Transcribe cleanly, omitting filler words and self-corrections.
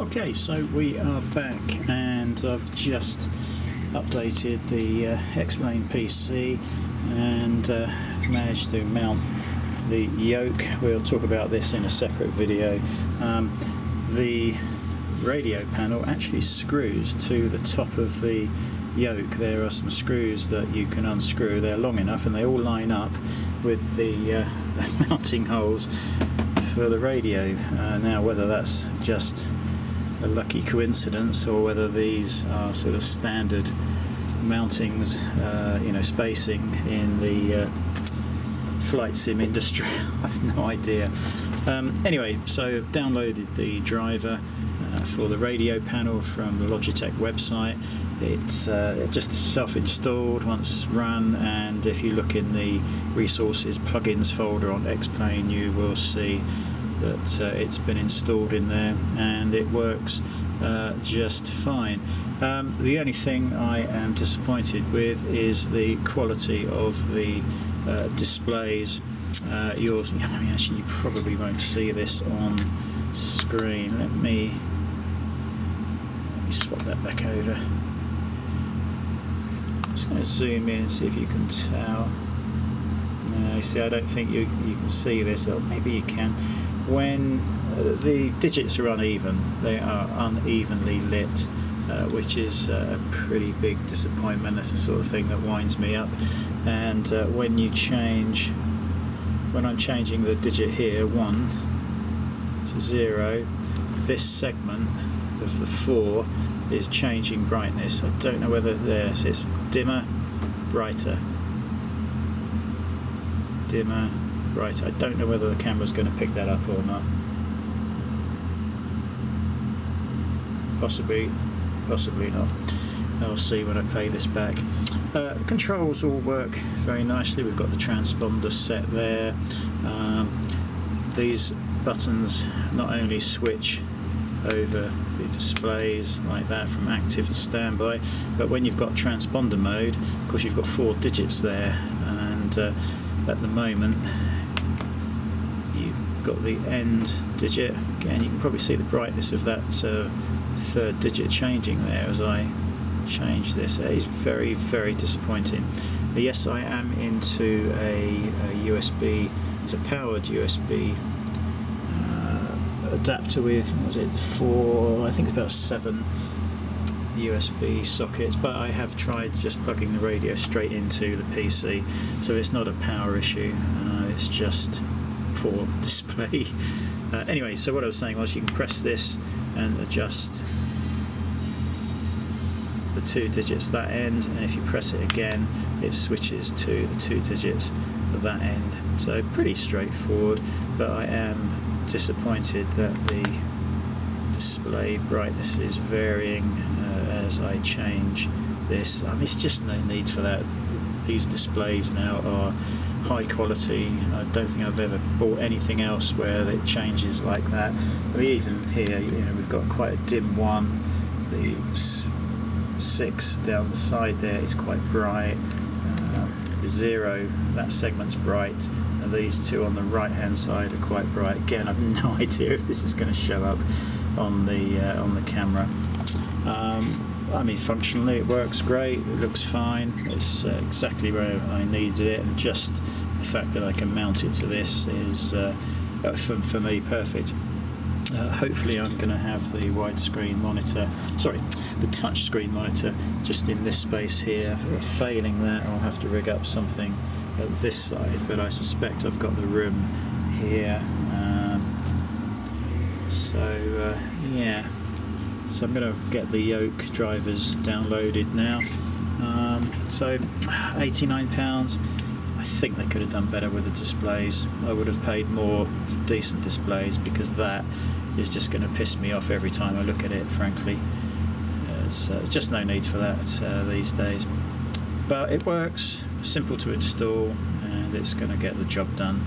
Okay, so we are back, and I've just updated the X-Plane PC and managed to mount the yoke. We'll talk about this in a separate video. The radio panel actually screws to the top of the yoke. There are some screws that you can unscrew. They're long enough and they all line up with the mounting holes for the radio. Now whether that's just a lucky coincidence or whether these are sort of standard mountings, spacing in the flight sim industry, I've no idea. Anyway, so I've downloaded the driver for the radio panel from the Logitech website. It's just self-installed once run, and if you look in the resources plugins folder on X-Plane, you will see that it's been installed in there and it works just fine. The only thing I am disappointed with is the quality of the displays. Actually, you probably won't see this on screen. Let me swap that back over. I'm just going to zoom in and see if you can tell. No, you see, I don't think you can see this, or maybe you can. When the digits are uneven, they are unevenly lit, which is a pretty big disappointment. That's the sort of thing that winds me up. And when I'm changing the digit here, 1 to 0, this segment of the 4 is changing brightness. I don't know whether it's dimmer, brighter, dimmer, brighter. I don't know whether the camera's going to pick that up or not. Possibly not. I'll see when I play this back. Controls all work very nicely. We've got the transponder set there. These buttons not only switch over the displays like that from active to standby, but when you've got transponder mode, of course you've got 4 digits there, and at the moment you've got the end digit. Again, you can probably see the brightness of that third digit changing there as I change this. It is very, very disappointing. Yes, I am into a USB, it's a powered USB adapter with, I think it's about 7 USB sockets, but I have tried just plugging the radio straight into the PC, so it's not a power issue, it's just poor display. Anyway, so what I was saying was you can press this and adjust the 2 digits at that end, and if you press it again it switches to the 2 digits of that end. So pretty straightforward, but I am disappointed that the display brightness is varying as I change this. It's just no need for that. These displays now are high quality. I don't think I've ever bought anything else where it changes like that. Even here, we've got quite a dim one. The 6 down the side there is quite bright. The 0, that segment's bright. And these 2 on the right hand side are quite bright. Again, I've no idea if this is going to show up on the camera. Functionally it works great, it looks fine, it's exactly where I needed it, and just the fact that I can mount it to this is for me perfect. Hopefully I'm going to have the the touch screen monitor just in this space here. Failing that, I'll have to rig up something at this side, but I suspect I've got the room here. So I'm going to get the yoke drivers downloaded now. So £89. I think they could have done better with the displays. I would have paid more for decent displays, because that is just going to piss me off every time I look at it, frankly. There's just no need for that these days. But it works, simple to install, and it's going to get the job done.